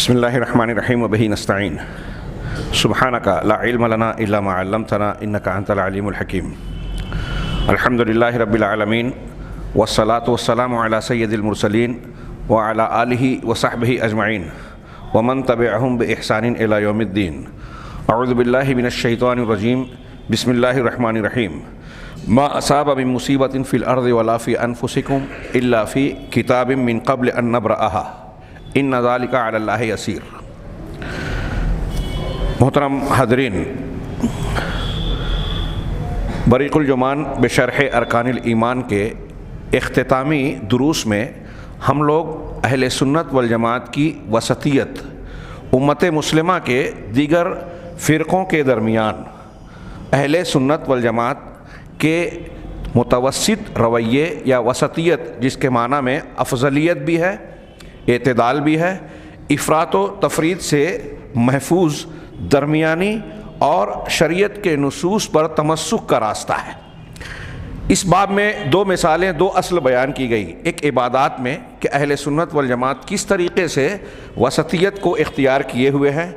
بسم اللہ الرحمن الرحیم وبہ نستعین سبحانک لا علم لنا الا ما علمتنا انک انت العلیم الحکیم الحمد للہ رب العالمین والصلاة والسلام علی سید المرسلین وعلی آلہ وصحبہ اجمعین ومن تبعہم بإحسان الی یوم الدین اعوذ باللہ من الشیطان الرجیم بسم اللہ الرحمن الرحیم ما اصاب من مصیبت فی الارض ولا فی انفسکم الا فی کتاب من قبل ان نبرأها ان ذالک علی اللہ یسیر۔ محترم حاضرین، بریق الجمان بشرح ارکان الایمان کے اختتامی دروس میں ہم لوگ اہل سنت والجماعت کی وسطیت، امت مسلمہ کے دیگر فرقوں کے درمیان اہل سنت والجماعت کے متوسط رویے یا وسطیت، جس کے معنی میں افضلیت بھی ہے، اعتدال بھی ہے، افراط و تفرید سے محفوظ درمیانی اور شریعت کے نصوص پر تمسک کا راستہ ہے۔ اس باب میں دو مثالیں، دو اصل بیان کی گئی، ایک عبادات میں کہ اہل سنت والجماعت کس طریقے سے وسطیت کو اختیار کیے ہوئے ہیں،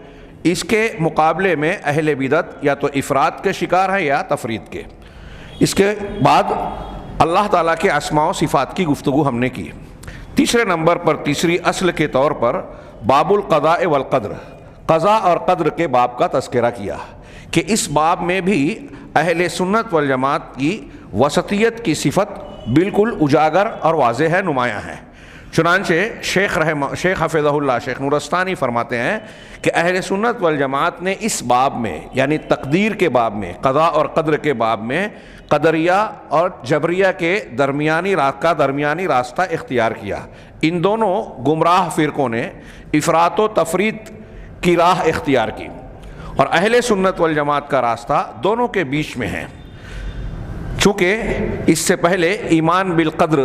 اس کے مقابلے میں اہل بدعت یا تو افراط کے شکار ہیں یا تفرید کے۔ اس کے بعد اللہ تعالیٰ کے اسماء و صفات کی گفتگو ہم نے کی۔ تیسرے نمبر پر، تیسری اصل کے طور پر، باب القضاء والقدر، قضاء اور قدر کے باب کا تذکرہ کیا کہ اس باب میں بھی اہل سنت والجماعت کی وسطیت کی صفت بالکل اجاگر اور واضح ہے، نمایاں ہے۔ چنانچہ شیخ حفظہ اللہ، شیخ نورستانی فرماتے ہیں کہ اہل سنت والجماعت نے اس باب میں، یعنی تقدیر کے باب میں، قضاء اور قدر کے باب میں، قدریہ اور جبریہ کے درمیانی راستہ اختیار کیا۔ ان دونوں گمراہ فرقوں نے افراط و تفرید کی راہ اختیار کی، اور اہل سنت والجماعت کا راستہ دونوں کے بیچ میں ہے۔ چونکہ اس سے پہلے ایمان بالقدر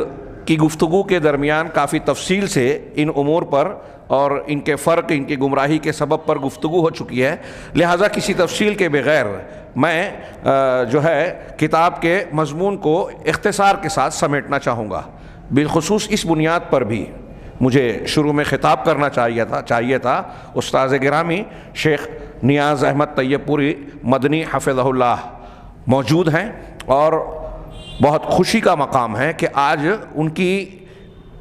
کی گفتگو کے درمیان کافی تفصیل سے ان امور پر اور ان کے فرق، ان کی گمراہی کے سبب پر گفتگو ہو چکی ہے، لہٰذا کسی تفصیل کے بغیر میں کتاب کے مضمون کو اختصار کے ساتھ سمیٹنا چاہوں گا۔ بالخصوص اس بنیاد پر بھی مجھے شروع میں خطاب کرنا چاہیے تھا۔ استاذ گرامی شیخ نیاز احمد طیب پوری مدنی حفظہ اللہ موجود ہیں، اور بہت خوشی کا مقام ہے کہ آج ان کی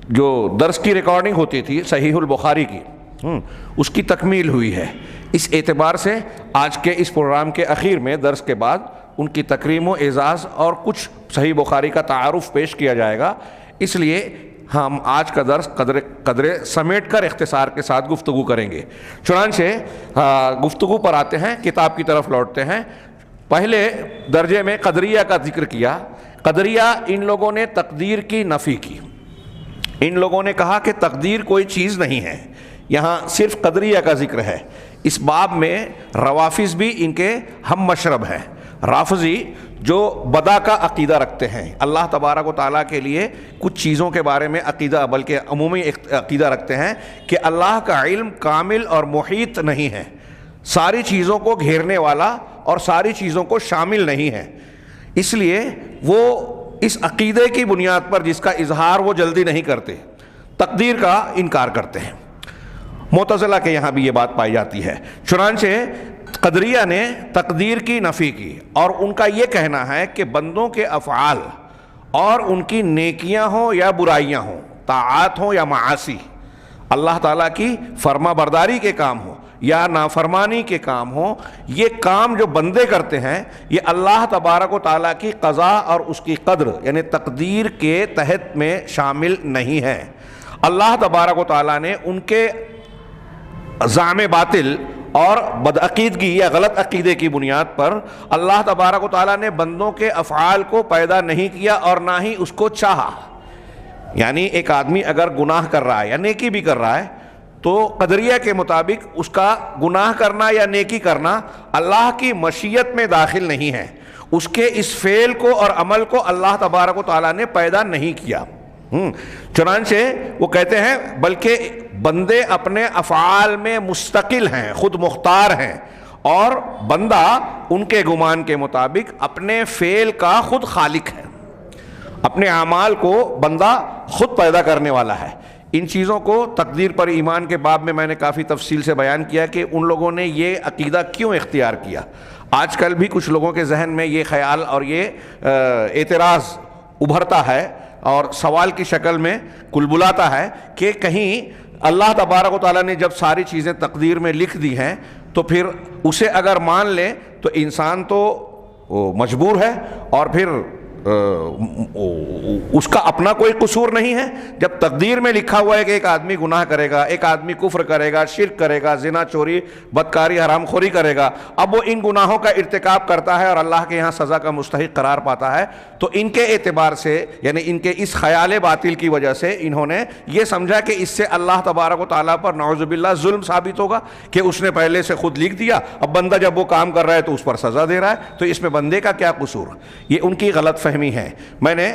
جو درس کی ریکارڈنگ ہوتی تھی صحیح البخاری کی، اس کی تکمیل ہوئی ہے۔ اس اعتبار سے آج کے اس پروگرام کے اخیر میں درس کے بعد ان کی تکریم و اعزاز اور کچھ صحیح بخاری کا تعارف پیش کیا جائے گا۔ اس لیے ہم آج کا درس قدرے سمیٹ کر اختصار کے ساتھ گفتگو کریں گے۔ چنانچہ گفتگو پر آتے ہیں، کتاب کی طرف لوٹتے ہیں۔ پہلے درجے میں قدریہ کا ذکر کیا۔ قدریہ، ان لوگوں نے تقدیر کی نفی کی۔ ان لوگوں نے کہا کہ تقدیر کوئی چیز نہیں ہے، یہاں صرف قدریہ کا ذکر ہے۔ اس باب میں روافض بھی ان کے ہم مشرب ہیں۔ رافضی جو بدا کا عقیدہ رکھتے ہیں، اللہ تبارک و تعالیٰ کے لیے کچھ چیزوں کے بارے میں عقیدہ، بلکہ عمومی عقیدہ رکھتے ہیں کہ اللہ کا علم کامل اور محیط نہیں ہے، ساری چیزوں کو گھیرنے والا اور ساری چیزوں کو شامل نہیں ہے۔ اس لیے وہ اس عقیدے کی بنیاد پر، جس کا اظہار وہ جلدی نہیں کرتے، تقدیر کا انکار کرتے ہیں۔ معتزلہ کے یہاں بھی یہ بات پائی جاتی ہے۔ چنانچہ قدریہ نے تقدیر کی نفی کی، اور ان کا یہ کہنا ہے کہ بندوں کے افعال اور ان کی نیکیاں ہوں یا برائیاں ہوں، طاعات ہوں یا معاصی، اللہ تعالیٰ کی فرما برداری کے کام ہوں یا نافرمانی کے کام ہوں، یہ کام جو بندے کرتے ہیں، یہ اللہ تبارک و تعالیٰ کی قضاء اور اس کی قدر یعنی تقدیر کے تحت میں شامل نہیں ہے۔ اللہ تبارک و تعالیٰ نے ان کے زعم باطل اور بدعقیدگی یا غلط عقیدے کی بنیاد پر اللہ تبارک و تعالیٰ نے بندوں کے افعال کو پیدا نہیں کیا اور نہ ہی اس کو چاہا۔ یعنی ایک آدمی اگر گناہ کر رہا ہے یا نیکی بھی کر رہا ہے، تو قدریہ کے مطابق اس کا گناہ کرنا یا نیکی کرنا اللہ کی مشیت میں داخل نہیں ہے، اس کے اس فعل کو اور عمل کو اللہ تبارک و تعالیٰ نے پیدا نہیں کیا۔ چنانچہ وہ کہتے ہیں بلکہ بندے اپنے افعال میں مستقل ہیں، خود مختار ہیں، اور بندہ ان کے گمان کے مطابق اپنے فعل کا خود خالق ہے، اپنے اعمال کو بندہ خود پیدا کرنے والا ہے۔ ان چیزوں کو تقدیر پر ایمان کے باب میں میں نے کافی تفصیل سے بیان کیا کہ ان لوگوں نے یہ عقیدہ کیوں اختیار کیا. آج کل بھی کچھ لوگوں کے ذہن میں یہ خیال اور یہ اعتراض ابھرتا ہے اور سوال کی شکل میں کلبلاتا ہے کہ کہیں اللہ تبارک و تعالیٰ نے جب ساری چیزیں تقدیر میں لکھ دی ہیں تو پھر اسے اگر مان لیں تو انسان تو مجبور ہے اور پھر اس کا اپنا کوئی قصور نہیں ہے. جب تقدیر میں لکھا ہوا ہے کہ ایک آدمی گناہ کرے گا, ایک آدمی کفر کرے گا, شرک کرے گا, زنا, چوری, بدکاری, حرام خوری کرے گا, اب وہ ان گناہوں کا ارتکاب کرتا ہے اور اللہ کے یہاں سزا کا مستحق قرار پاتا ہے, تو ان کے اعتبار سے یعنی ان کے اس خیال باطل کی وجہ سے انہوں نے یہ سمجھا کہ اس سے اللہ تبارک و تعالیٰ پر نعوذ باللہ ظلم ثابت ہوگا کہ اس نے پہلے سے خود لکھ دیا, اب بندہ جب وہ کام کر رہا ہے تو اس پر سزا دے رہا ہے, تو اس میں بندے کا کیا قصور. یہ ان کی غلط فہمی ہے. میں نے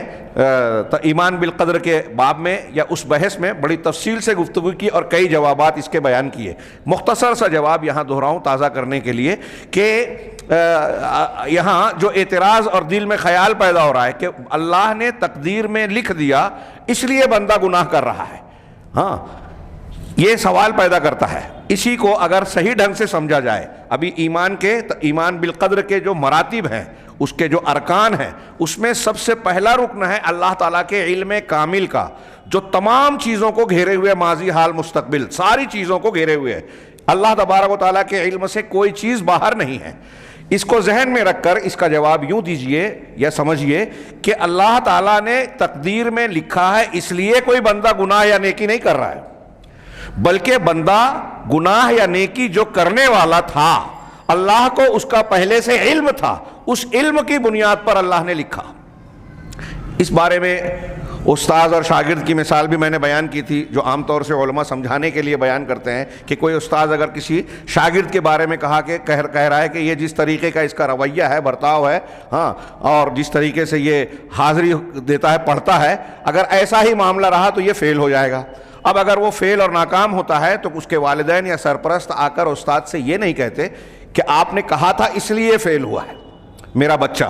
ایمان بالقدر کے باب میں یا اس بحث میں بڑی تفصیل سے گفتگو کی اور کئی جوابات اس کے بیان کیے. مختصر سا جواب یہاں دہراؤں تازہ کرنے کے لیے کہ یہاں جو اعتراض اور دل میں خیال پیدا ہو رہا ہے کہ اللہ نے تقدیر میں لکھ دیا اس لیے بندہ گناہ کر رہا ہے, ہاں یہ سوال پیدا کرتا ہے. اسی کو اگر صحیح ڈھنگ سے سمجھا جائے, ابھی ایمان بالقدر کے جو مراتب ہیں, اس کے جو ارکان ہیں, اس میں سب سے پہلا رکن ہے اللہ تعالیٰ کے علم کامل کا, جو تمام چیزوں کو گھیرے ہوئے, ماضی, حال, مستقبل, ساری چیزوں کو گھیرے ہوئے ہے. اللہ تبارک و تعالیٰ کے علم سے کوئی چیز باہر نہیں ہے. اس کو ذہن میں رکھ کر اس کا جواب یوں دیجئے یا سمجھیے کہ اللہ تعالیٰ نے تقدیر میں لکھا ہے اس لیے کوئی بندہ گناہ یا نیکی نہیں کر رہا ہے, بلکہ بندہ گناہ یا نیکی جو کرنے والا تھا اللہ کو اس کا پہلے سے علم تھا, اس علم کی بنیاد پر اللہ نے لکھا. اس بارے میں استاد اور شاگرد کی مثال بھی میں نے بیان کی تھی, جو عام طور سے علماء سمجھانے کے لیے بیان کرتے ہیں کہ کوئی استاد اگر کسی شاگرد کے بارے میں کہا کہ کہہ رہا ہے کہ یہ جس طریقے کا اس کا رویہ ہے, برتاؤ ہے, ہاں, اور جس طریقے سے یہ حاضری دیتا ہے, پڑھتا ہے, اگر ایسا ہی معاملہ رہا تو یہ فیل ہو جائے گا. اب اگر وہ فیل اور ناکام ہوتا ہے تو اس کے والدین یا سرپرست آ کر استاد سے یہ نہیں کہتے کہ آپ نے کہا تھا اس لیے فیل ہوا ہے میرا بچہ,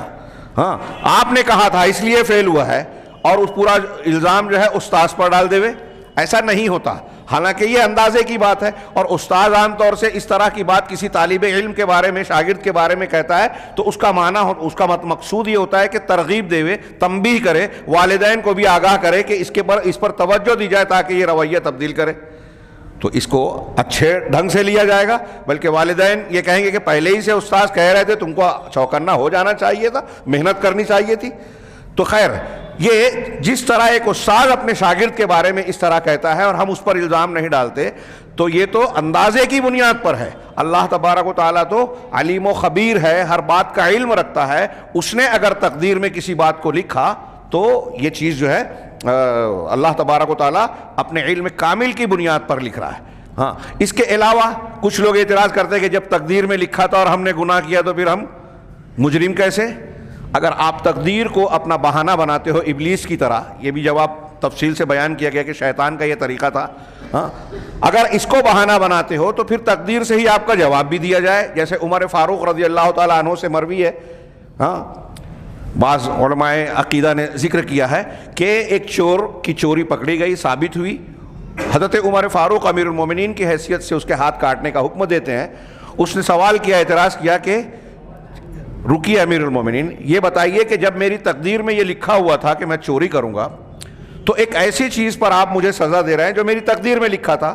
ہاں آپ نے کہا تھا اس لیے فیل ہوا ہے, اور اس پورا الزام جو ہے استاذ پر ڈال دے. ایسا نہیں ہوتا, حالانکہ یہ اندازے کی بات ہے. اور استاد عام طور سے اس طرح کی بات کسی طالب علم کے بارے میں, شاگرد کے بارے میں کہتا ہے تو اس کا معنی, اس کا مقصود یہ ہوتا ہے کہ ترغیب دے, تنبیہ کرے, والدین کو بھی آگاہ کرے کہ اس پر توجہ دی جائے تاکہ یہ رویہ تبدیل کرے. تو اس کو اچھے ڈھنگ سے لیا جائے گا, بلکہ والدین یہ کہیں گے کہ پہلے ہی سے استاذ کہہ رہے تھے, تم کو چوکنا ہو جانا چاہیے تھا, محنت کرنی چاہیے تھی. تو خیر, یہ جس طرح ایک استاد اپنے شاگرد کے بارے میں اس طرح کہتا ہے اور ہم اس پر الزام نہیں ڈالتے, تو یہ تو اندازے کی بنیاد پر ہے. اللہ تبارک و تعالیٰ تو علیم و خبیر ہے, ہر بات کا علم رکھتا ہے. اس نے اگر تقدیر میں کسی بات کو لکھا تو یہ چیز جو ہے اللہ تبارک و تعالیٰ اپنے علم کامل کی بنیاد پر لکھ رہا ہے. ہاں, اس کے علاوہ کچھ لوگ اعتراض کرتے ہیں کہ جب تقدیر میں لکھا تھا اور ہم نے گناہ کیا تو پھر ہم مجرم کیسے؟ اگر آپ تقدیر کو اپنا بہانہ بناتے ہو ابلیس کی طرح, یہ بھی جواب تفصیل سے بیان کیا گیا کہ شیطان کا یہ طریقہ تھا, ہاں, اگر اس کو بہانہ بناتے ہو تو پھر تقدیر سے ہی آپ کا جواب بھی دیا جائے, جیسے عمر فاروق رضی اللہ تعالیٰ عنہ سے مروی ہے. ہاں, بعض علماء عقیدہ نے ذکر کیا ہے کہ ایک چور کی چوری پکڑی گئی, ثابت ہوئی, حضرت عمر فاروق امیر المومنین کی حیثیت سے اس کے ہاتھ کاٹنے کا حکم دیتے ہیں. اس نے سوال کیا, اعتراض کیا کہ رکیے امیر المومنین, یہ بتائیے کہ جب میری تقدیر میں یہ لکھا ہوا تھا کہ میں چوری کروں گا, تو ایک ایسی چیز پر آپ مجھے سزا دے رہے ہیں جو میری تقدیر میں لکھا تھا.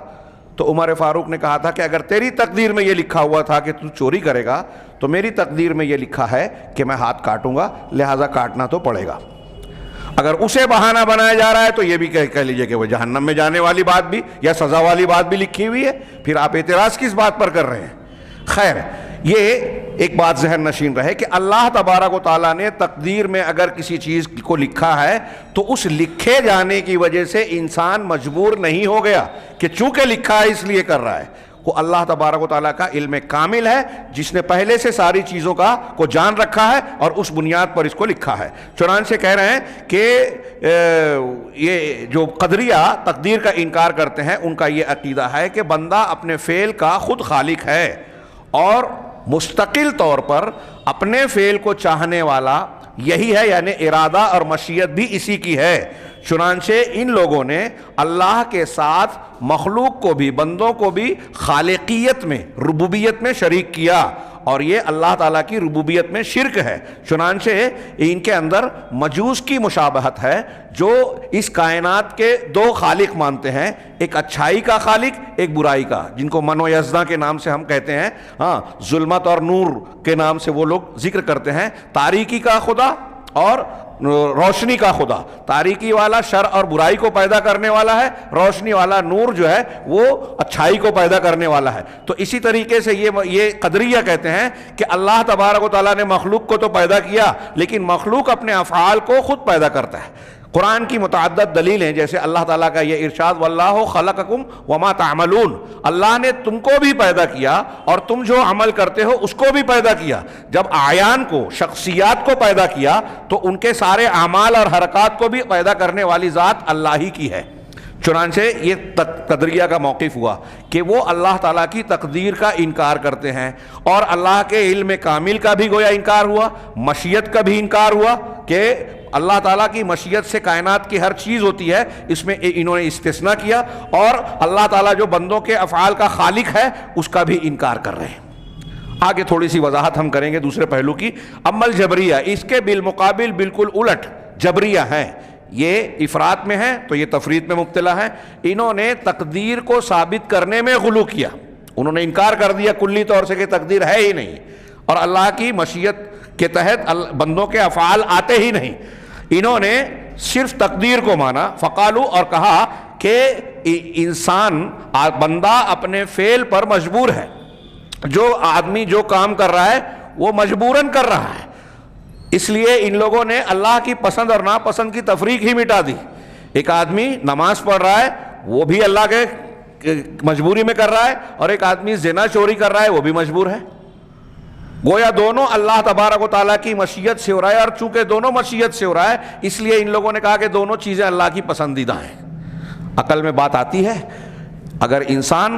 تو عمر فاروق نے کہا تھا کہ اگر تیری تقدیر میں یہ لکھا ہوا تھا کہ تو چوری کرے گا, تو میری تقدیر میں یہ لکھا ہے کہ میں ہاتھ کاٹوں گا, لہٰذا کاٹنا تو پڑے گا. اگر اسے بہانہ بنایا جا رہا ہے تو یہ بھی کہہ لیجئے کہ وہ جہنم میں جانے والی بات بھی یا سزا والی بات بھی لکھی ہوئی ہے, پھر آپ اعتراض کس بات پر کر رہے ہیں؟ خیر, یہ ایک بات ذہن نشین رہے کہ اللہ تبارک و تعالیٰ نے تقدیر میں اگر کسی چیز کو لکھا ہے تو اس لکھے جانے کی وجہ سے انسان مجبور نہیں ہو گیا کہ چونکہ لکھا ہے اس لیے کر رہا ہے. وہ اللہ تبارک و تعالیٰ کا علم کامل ہے جس نے پہلے سے ساری چیزوں کو جان رکھا ہے اور اس بنیاد پر اس کو لکھا ہے. چنانچہ کہہ رہے ہیں کہ یہ جو قدریہ تقدیر کا انکار کرتے ہیں, ان کا یہ عقیدہ ہے کہ بندہ اپنے فعل کا خود خالق ہے اور مستقل طور پر اپنے فعل کو چاہنے والا یہی ہے, یعنی ارادہ اور مشیت بھی اسی کی ہے. چنانچہ ان لوگوں نے اللہ کے ساتھ مخلوق کو بھی، بندوں کو بھی خالقیت میں، ربوبیت میں شریک کیا، اور یہ اللہ تعالیٰ کی ربوبیت میں شرک ہے۔ چنانچہ ان کے اندر مجوس کی مشابہت ہے، جو اس کائنات کے دو خالق مانتے ہیں، ایک اچھائی کا خالق، ایک برائی کا، جن کو من و یزداں کے نام سے ہم کہتے ہیں، ظلمت اور نور کے نام سے وہ لوگ ذکر کرتے ہیں، تاریکی کا خدا اور روشنی کا خدا۔ تاریکی والا شر اور برائی کو پیدا کرنے والا ہے، روشنی والا نور جو ہے وہ اچھائی کو پیدا کرنے والا ہے۔ تو اسی طریقے سے یہ قدریہ کہتے ہیں کہ اللہ تبارک و تعالیٰ نے مخلوق کو تو پیدا کیا، لیکن مخلوق اپنے افعال کو خود پیدا کرتا ہے۔ قرآن کی متعدد دلیلیں، جیسے اللہ تعالیٰ کا یہ ارشاد واللہ خلقکم وما تعملون، اللہ نے تم کو بھی پیدا کیا اور تم جو عمل کرتے ہو اس کو بھی پیدا کیا۔ جب اعیان کو، شخصیات کو پیدا کیا تو ان کے سارے اعمال اور حرکات کو بھی پیدا کرنے والی ذات اللہ ہی کی ہے۔ چنانچہ یہ قدریہ کا موقف ہوا کہ وہ اللہ تعالیٰ کی تقدیر کا انکار کرتے ہیں، اور اللہ کے علم کامل کا بھی گویا انکار ہوا، مشیت کا بھی انکار ہوا کہ اللہ تعالیٰ کی مشیت سے کائنات کی ہر چیز ہوتی ہے، اس میں انہوں نے استثناء کیا، اور اللہ تعالیٰ جو بندوں کے افعال کا خالق ہے اس کا بھی انکار کر رہے ہیں۔ آگے تھوڑی سی وضاحت ہم کریں گے دوسرے پہلو کی۔ اما الجبریہ، اس کے بالمقابل بالکل الٹ جبریہ ہیں، یہ افراد میں ہیں تو یہ تفرید میں مبتلا ہیں۔ انہوں نے تقدیر کو ثابت کرنے میں غلو کیا، انہوں نے انکار کر دیا کلی طور سے کہ تقدیر ہے ہی نہیں، اور اللہ کی مشیت کے تحت بندوں کے افعال آتے ہی نہیں۔ انہوں نے صرف تقدیر کو مانا، فقالو، اور کہا کہ انسان، بندہ اپنے فعل پر مجبور ہے، جو آدمی جو کام کر رہا ہے وہ مجبوراً کر رہا ہے۔ اس لیے ان لوگوں نے اللہ کی پسند اور ناپسند کی تفریق ہی مٹا دی۔ ایک آدمی نماز پڑھ رہا ہے وہ بھی اللہ کے مجبوری میں کر رہا ہے، اور ایک آدمی زنا چوری کر رہا ہے وہ بھی مجبور ہے۔ گویا دونوں اللہ تبارک و تعالیٰ کی مشیت سے ہو رہا ہے، اور چونکہ دونوں مشیت سے ہو رہا ہے اس لیے ان لوگوں نے کہا کہ دونوں چیزیں اللہ کی پسندیدہ ہیں۔ عقل میں بات آتی ہے، اگر انسان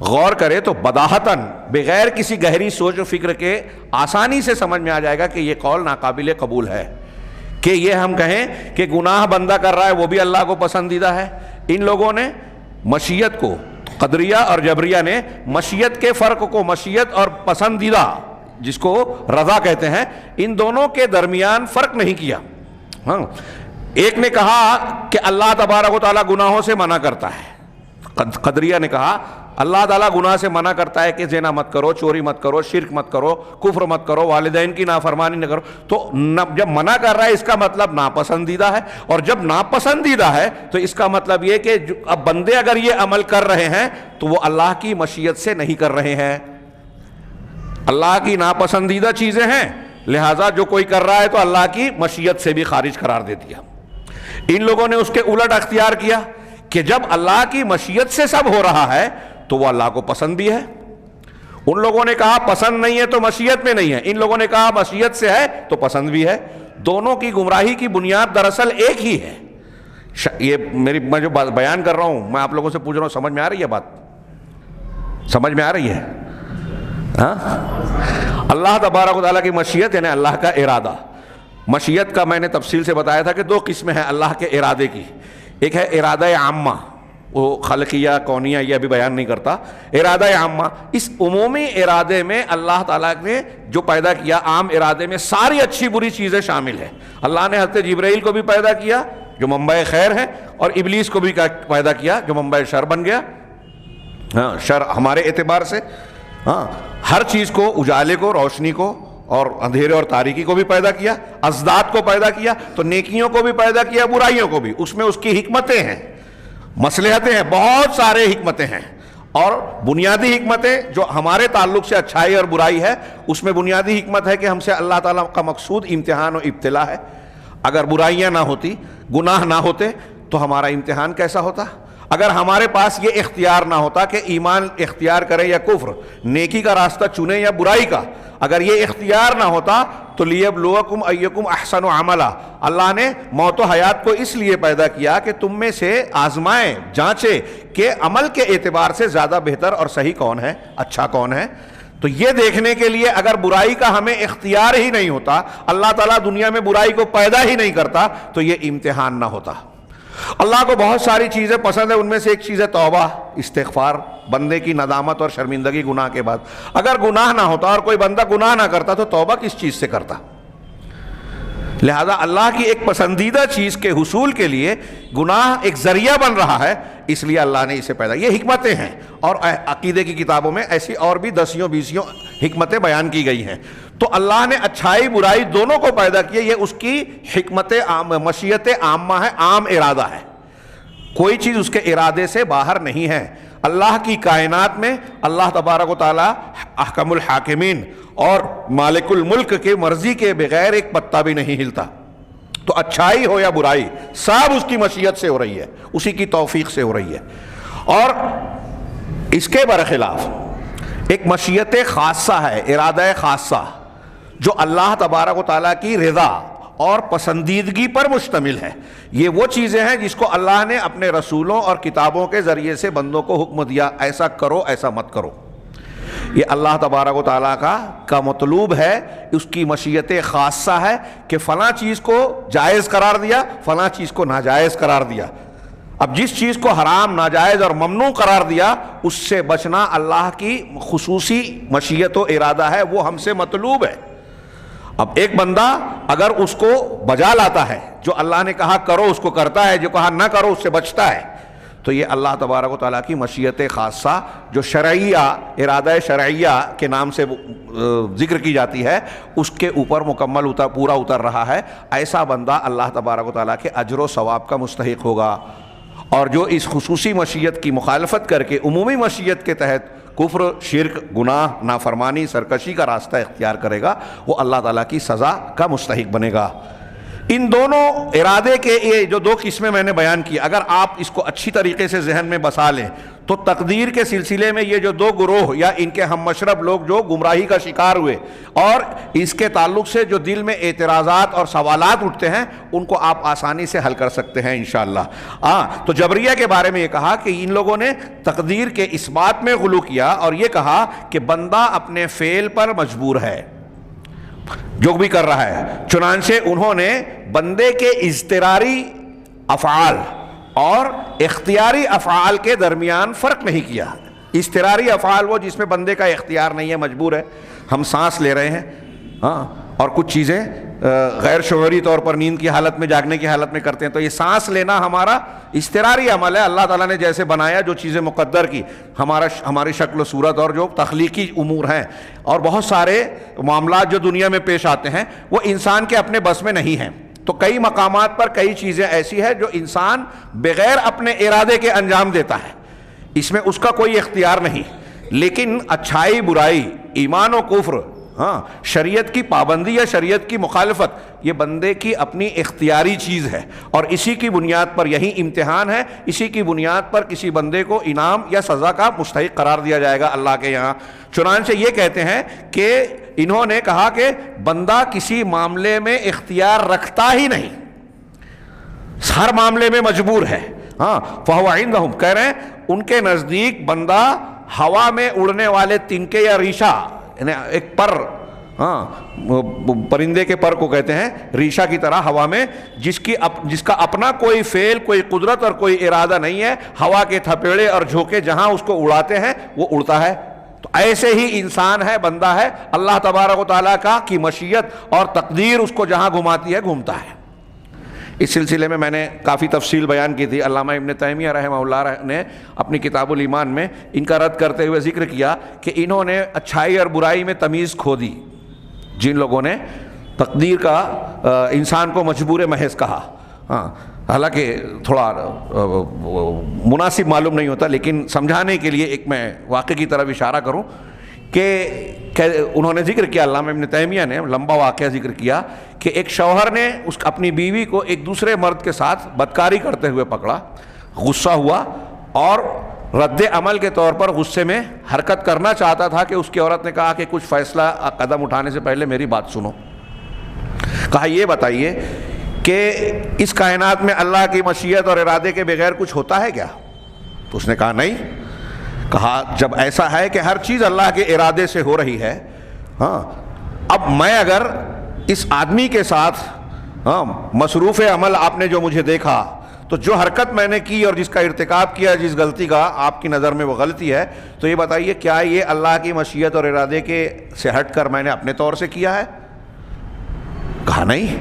غور کرے تو بداہتاً، بغیر کسی گہری سوچ و فکر کے، آسانی سے سمجھ میں آ جائے گا کہ یہ قول ناقابل قبول ہے، کہ یہ ہم کہیں کہ گناہ بندہ کر رہا ہے وہ بھی اللہ کو پسندیدہ ہے۔ ان لوگوں نے مشیت کو، قدریہ اور جبریہ نے مشیت کے فرق کو، مشیت اور پسندیدہ جس کو رضا کہتے ہیں، ان دونوں کے درمیان فرق نہیں کیا۔ ایک نے کہا کہ اللہ تبارک و تعالیٰ گناہوں سے منع کرتا ہے، قدریہ نے کہا اللہ تعالیٰ گناہ سے منع کرتا ہے کہ زنا مت کرو، چوری مت کرو، شرک مت کرو، کفر مت کرو، والدین کی نافرمانی نہ کرو۔ تو جب منع کر رہا ہے اس کا مطلب ناپسندیدہ ہے، اور جب ناپسندیدہ ہے تو اس کا مطلب یہ کہ اب بندے اگر یہ عمل کر رہے ہیں تو وہ اللہ کی مشیت سے نہیں کر رہے ہیں، اللہ کی ناپسندیدہ چیزیں ہیں، لہٰذا جو کوئی کر رہا ہے تو اللہ کی مشیت سے بھی خارج قرار دے دیا۔ ان لوگوں نے اس کے الٹ اختیار کیا کہ جب اللہ کی مشیت سے سب ہو رہا ہے تو وہ اللہ کو پسند بھی ہے۔ ان لوگوں نے کہا پسند نہیں ہے تو مشیت میں نہیں ہے، ان لوگوں نے کہا مشیت سے ہے تو پسند بھی ہے۔ دونوں کی گمراہی کی بنیاد دراصل ایک ہی ہے۔ یہ میں جو بات بیان کر رہا ہوں، میں آپ لوگوں سے پوچھ رہا ہوں، سمجھ میں آ رہی ہے بات؟ سمجھ میں آ رہی ہے؟ اللہ تبارک و تعالیٰ کی مشیت یعنی اللہ کا ارادہ۔ مشیت کا میں نے تفصیل سے بتایا تھا کہ دو قسمیں ہیں اللہ کے ارادے کی، ایک ہے ارادہ عامہ، وہ خلقیہ کونیہ یہ ابھی بیان نہیں کرتا۔ ارادہ عامہ، اس عمومی ارادے میں اللہ تعالیٰ نے جو پیدا کیا، عام ارادے میں ساری اچھی بری چیزیں شامل ہیں۔ اللہ نے حضرت جبرائیل کو بھی پیدا کیا جو منبع خیر ہے، اور ابلیس کو بھی پیدا کیا جو منبع شر بن گیا۔ شر ہمارے اعتبار سے ہر چیز کو، اجالے کو، روشنی کو، اور اندھیرے اور تاریکی کو بھی پیدا کیا، ازداد کو پیدا کیا، تو نیکیوں کو بھی پیدا کیا، برائیوں کو بھی۔ اس میں اس کی حکمتیں ہیں، مصلحتیں ہیں، بہت سارے حکمتیں ہیں، اور بنیادی حکمتیں جو ہمارے تعلق سے اچھائی اور برائی ہے، اس میں بنیادی حکمت ہے کہ ہم سے اللہ تعالیٰ کا مقصود امتحان و ابتلا ہے۔ اگر برائیاں نہ ہوتی، گناہ نہ ہوتے تو ہمارا امتحان کیسا ہوتا؟ اگر ہمارے پاس یہ اختیار نہ ہوتا کہ ایمان اختیار کریں یا کفر، نیکی کا راستہ چنیں یا برائی کا، اگر یہ اختیار نہ ہوتا تو لیبلوکم ایکم احسن عملا، اللہ نے موت و حیات کو اس لیے پیدا کیا کہ تم میں سے آزمائیں، جانچے کہ عمل کے اعتبار سے زیادہ بہتر اور صحیح کون ہے، اچھا کون ہے۔ تو یہ دیکھنے کے لیے اگر برائی کا ہمیں اختیار ہی نہیں ہوتا، اللہ تعالیٰ دنیا میں برائی کو پیدا ہی نہیں کرتا، تو یہ امتحان نہ ہوتا۔ اللہ کو بہت ساری چیزیں پسند ہے، ان میں سے ایک چیز ہے توبہ، استغفار، بندے کی ندامت اور شرمندگی گناہ کے بعد۔ اگر گناہ نہ ہوتا اور کوئی بندہ گناہ نہ کرتا تو توبہ کس چیز سے کرتا؟ لہذا اللہ کی ایک پسندیدہ چیز کے حصول کے لیے گناہ ایک ذریعہ بن رہا ہے، اس لیے اللہ نے اسے پیدا، یہ حکمتیں ہیں۔ اور عقیدے کی کتابوں میں ایسی اور بھی دسیوں بیسیوں حکمتیں بیان کی گئی ہیں۔ تو اللہ نے اچھائی برائی دونوں کو پیدا کیا، یہ اس کی حکمت مشیت عامہ ہے، عام ارادہ ہے، کوئی چیز اس کے ارادے سے باہر نہیں ہے۔ اللہ کی کائنات میں اللہ تبارک و تعالی احکم الحاکمین اور مالک الملک کی مرضی کے بغیر ایک پتا بھی نہیں ہلتا۔ تو اچھائی ہو یا برائی سب اس کی مشیت سے ہو رہی ہے، اسی کی توفیق سے ہو رہی ہے۔ اور اس کے برخلاف ایک مشیت خاصہ ہے، ارادہ خاصہ، جو اللہ تبارک و تعالیٰ کی رضا اور پسندیدگی پر مشتمل ہے۔ یہ وہ چیزیں ہیں جس کو اللہ نے اپنے رسولوں اور کتابوں کے ذریعے سے بندوں کو حکم دیا، ایسا کرو ایسا مت کرو۔ یہ اللہ تبارک و تعالیٰ کا مطلوب ہے، اس کی مشیت خاصہ ہے کہ فلاں چیز کو جائز قرار دیا، فلاں چیز کو ناجائز قرار دیا۔ اب جس چیز کو حرام، ناجائز اور ممنوع قرار دیا، اس سے بچنا اللہ کی خصوصی مشیت و ارادہ ہے، وہ ہم سے مطلوب ہے۔ اب ایک بندہ اگر اس کو بجا لاتا ہے، جو اللہ نے کہا کرو اس کو کرتا ہے، جو کہا نہ کرو اس سے بچتا ہے، تو یہ اللہ تبارک و تعالیٰ کی مشیت خاصہ جو شرعیہ، ارادہ شرعیہ کے نام سے ذکر کی جاتی ہے، اس کے اوپر مکمل پورا اتر رہا ہے۔ ایسا بندہ اللہ تبارک و تعالیٰ کے اجر و ثواب کا مستحق ہوگا، اور جو اس خصوصی مشیت کی مخالفت کر کے عمومی مشیت کے تحت کفر، شرک، گناہ، نافرمانی، سرکشی کا راستہ اختیار کرے گا، وہ اللہ تعالیٰ کی سزا کا مستحق بنے گا۔ ان دونوں ارادے کے یہ جو دو قسمیں میں نے بیان کی، اگر آپ اس کو اچھی طریقے سے ذہن میں بسا لیں تو تقدیر کے سلسلے میں یہ جو دو گروہ یا ان کے ہم مشرب لوگ جو گمراہی کا شکار ہوئے، اور اس کے تعلق سے جو دل میں اعتراضات اور سوالات اٹھتے ہیں، ان کو آپ آسانی سے حل کر سکتے ہیں انشاءاللہ۔ تو جبریہ کے بارے میں یہ کہا کہ ان لوگوں نے تقدیر کے اس بات میں غلو کیا اور یہ کہا کہ بندہ اپنے فعل پر مجبور ہے جو بھی کر رہا ہے، چنانچہ انہوں نے بندے کے اضطراری افعال اور اختیاری افعال کے درمیان فرق نہیں کیا۔ اضطراری افعال وہ جس میں بندے کا اختیار نہیں ہے، مجبور ہے، ہم سانس لے رہے ہیں اور کچھ چیزیں غیر شعوری طور پر نیند کی حالت میں، جاگنے کی حالت میں کرتے ہیں، تو یہ سانس لینا ہمارا اضطراری عمل ہے۔ اللہ تعالیٰ نے جیسے بنایا، جو چیزیں مقدر کی، ہماری شکل و صورت اور جو تخلیقی امور ہیں اور بہت سارے معاملات جو دنیا میں پیش آتے ہیں، وہ انسان کے اپنے بس میں نہیں ہیں۔ تو کئی مقامات پر کئی چیزیں ایسی ہیں جو انسان بغیر اپنے ارادے کے انجام دیتا ہے، اس میں اس کا کوئی اختیار نہیں۔ لیکن اچھائی برائی، ایمان و کفر، شریعت کی پابندی یا شریعت کی مخالفت، یہ بندے کی اپنی اختیاری چیز ہے، اور اسی کی بنیاد پر یہی امتحان ہے، اسی کی بنیاد پر کسی بندے کو انعام یا سزا کا مستحق قرار دیا جائے گا اللہ کے یہاں۔ چنانچہ یہ کہتے ہیں کہ انہوں نے کہا کہ بندہ کسی معاملے میں اختیار رکھتا ہی نہیں، ہر معاملے میں مجبور ہے۔ فَهُوَ عِندَهُمْ، کہہ رہے ہیں ان کے نزدیک بندہ ہوا میں اڑنے والے تنکے یا ریشہ، یعنی ایک پر، پرندے کے پر کو کہتے ہیں، ریشہ کی طرح ہوا میں، جس کا اپنا کوئی فعل، کوئی قدرت اور کوئی ارادہ نہیں ہے، ہوا کے تھپیڑے اور جھونکے جہاں اس کو اڑاتے ہیں وہ اڑتا ہے۔ تو ایسے ہی انسان ہے، بندہ ہے، اللہ تبارک و تعالیٰ کی مشیت اور تقدیر اس کو جہاں گھماتی ہے گھومتا ہے۔ اس سلسلے میں نے کافی تفصیل بیان کی تھی۔ علامہ ابن تیمیہ رحمہ اللہ نے اپنی کتاب الایمان میں ان کا رد کرتے ہوئے ذکر کیا کہ انہوں نے اچھائی اور برائی میں تمیز کھو دی، جن لوگوں نے تقدیر کا انسان کو مجبور محض کہا۔ حالانکہ تھوڑا مناسب معلوم نہیں ہوتا، لیکن سمجھانے کے لیے ایک میں واقعے کی طرف اشارہ کروں کہ انہوں نے ذکر کیا، علامہ ابن تیمیہ نے لمبا واقعہ ذکر کیا کہ ایک شوہر نے اپنی بیوی کو ایک دوسرے مرد کے ساتھ بدکاری کرتے ہوئے پکڑا، غصہ ہوا اور رد عمل کے طور پر غصے میں حرکت کرنا چاہتا تھا کہ اس کی عورت نے کہا کہ کچھ فیصلہ قدم اٹھانے سے پہلے میری بات سنو۔ کہا یہ بتائیے کہ اس کائنات میں اللہ کی مشیت اور ارادے کے بغیر کچھ ہوتا ہے کیا؟ تو اس نے کہا نہیں۔ کہا جب ایسا ہے کہ ہر چیز اللہ کے ارادے سے ہو رہی ہے، اب میں اگر اس آدمی کے ساتھ مصروف عمل آپ نے جو مجھے دیکھا، تو جو حرکت میں نے کی اور جس کا ارتکاب کیا، جس غلطی کا آپ کی نظر میں وہ غلطی ہے، تو یہ بتائیے کیا یہ اللہ کی مشیت اور ارادے کے سے ہٹ کر میں نے اپنے طور سے کیا ہے؟ کہا نہیں،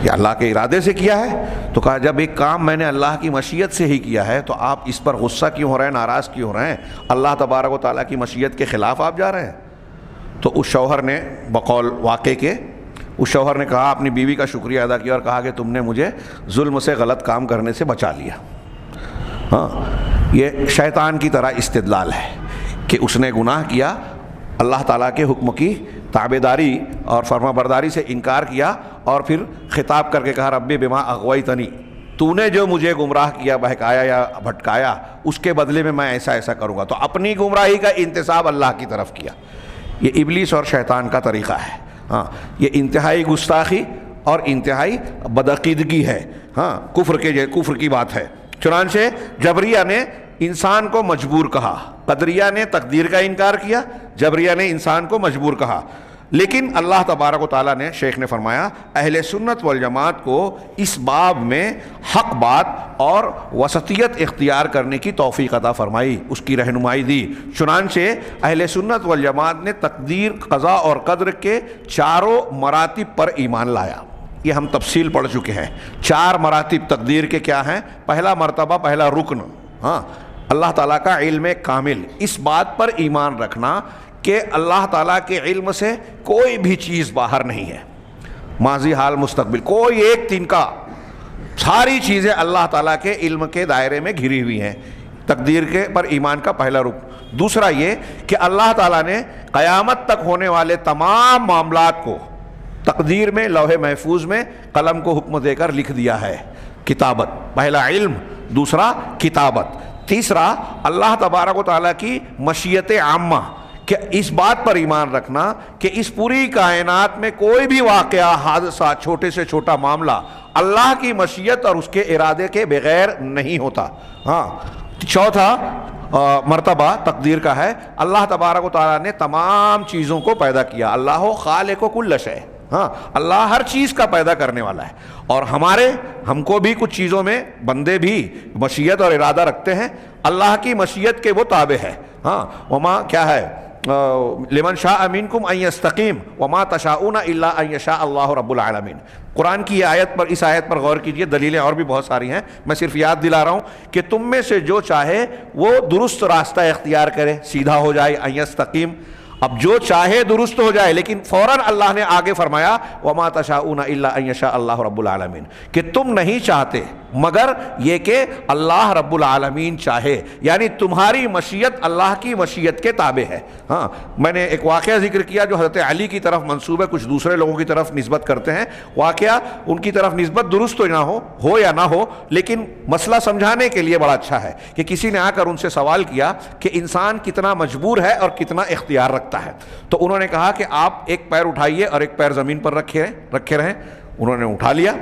یہ اللہ کے ارادے سے کیا ہے۔ تو کہا جب ایک کام میں نے اللہ کی مشیت سے ہی کیا ہے تو آپ اس پر غصہ کیوں ہو رہے ہیں، ناراض کیوں ہو رہے ہیں؟ اللہ تبارک و تعالیٰ کی مشیت کے خلاف آپ جا رہے ہیں۔ تو اس شوہر نے بقول واقع کے، اس شوہر نے کہا، اپنی بیوی کا شکریہ ادا کیا اور کہا کہ تم نے مجھے ظلم سے، غلط کام کرنے سے بچا لیا۔ ہاں، یہ شیطان کی طرح استدلال ہے کہ اس نے گناہ کیا، اللہ تعالیٰ کے حکم کی تابعداری اور فرما برداری سے انکار کیا، اور پھر خطاب کر کے کہا ربی بما اغویتنی، تو نے جو مجھے گمراہ کیا، بہکایا یا بھٹکایا، اس کے بدلے میں ایسا ایسا کروں گا۔ تو اپنی گمراہی کا انتساب اللہ کی طرف کیا۔ یہ ابلیس اور شیطان کا طریقہ ہے۔ ہاں، یہ انتہائی گستاخی اور انتہائی بدعقیدگی ہے۔ ہاں، کفر کی بات ہے۔ چنانچہ جبریہ نے انسان کو مجبور کہا، قدریہ نے تقدیر کا انکار کیا، جبریہ نے انسان کو مجبور کہا۔ لیکن اللہ تبارک و تعالیٰ نے، شیخ نے فرمایا، اہل سنت والجماعت کو اس باب میں حق بات اور وسطیت اختیار کرنے کی توفیق عطا فرمائی، اس کی رہنمائی دی۔ چنانچہ اہل سنت والجماعت نے تقدیر، قضاء اور قدر کے چاروں مراتب پر ایمان لایا۔ یہ ہم تفصیل پڑھ چکے ہیں۔ 4 مراتب تقدیر کے کیا ہیں؟ پہلا مرتبہ، پہلا رکن، ہاں، اللہ تعالیٰ کا علم کامل، اس بات پر ایمان رکھنا کہ اللہ تعالیٰ کے علم سے کوئی بھی چیز باہر نہیں ہے، ماضی، حال، مستقبل، کوئی ایک تنکا، ساری چیزیں اللہ تعالیٰ کے علم کے دائرے میں گھری ہوئی ہیں۔ تقدیر کے پر ایمان کا پہلا رکن۔ دوسرا یہ کہ اللہ تعالیٰ نے قیامت تک ہونے والے تمام معاملات کو تقدیر میں، لوح محفوظ میں قلم کو حکم دے کر لکھ دیا ہے۔ کتابت، پہلا علم، دوسرا کتابت، تیسرا اللہ تبارک و تعالیٰ کی مشیت عامہ، کہ اس بات پر ایمان رکھنا کہ اس پوری کائنات میں کوئی بھی واقعہ، حادثہ، چھوٹے سے چھوٹا معاملہ اللہ کی مشیت اور اس کے ارادے کے بغیر نہیں ہوتا۔ ہاں، چوتھا مرتبہ تقدیر کا ہے، اللہ تبارک و تعالیٰ نے تمام چیزوں کو پیدا کیا، اللہ خالق کل شیء، ہاں، اللہ ہر چیز کا پیدا کرنے والا ہے۔ اور ہم کو بھی کچھ چیزوں میں بندے بھی مشیت اور ارادہ رکھتے ہیں، اللہ کی مشیت کے وہ تابع ہے۔ ہاں، وما کیا ہے، لمن شاء منکم ان یستقیم وما تشاؤون الا ان یشاء اللہ رب العالمین۔ قرآن کی اس آیت پر غور کیجئے، دلیلیں اور بھی بہت ساری ہیں، میں صرف یاد دلا رہا ہوں کہ تم میں سے جو چاہے وہ درست راستہ اختیار کرے، سیدھا ہو جائے، ان یستقیم۔ اب جو چاہے درست ہو جائے، لیکن فوراً اللہ نے آگے فرمایا وما تشاؤون الا ان یشاء اللہ رب العالمین، کہ تم نہیں چاہتے مگر یہ کہ اللہ رب العالمین چاہے، یعنی تمہاری مشیت اللہ کی مشیت کے تابع ہے۔ ہاں، میں نے ایک واقعہ ذکر کیا جو حضرت علی کی طرف منسوب ہے، کچھ دوسرے لوگوں کی طرف نسبت کرتے ہیں، واقعہ ان کی طرف نسبت درست تو نہ ہو یا نہ ہو، لیکن مسئلہ سمجھانے کے لیے بڑا اچھا ہے کہ کسی نے آ کر ان سے سوال کیا کہ انسان کتنا مجبور ہے اور کتنا اختیار رکھتا ہے، تو انہوں نے کہا کہ آپ ایک پیر اٹھائیے اور ایک پیر زمین پر رکھے رہیں۔ انہوں نے اٹھا لیا،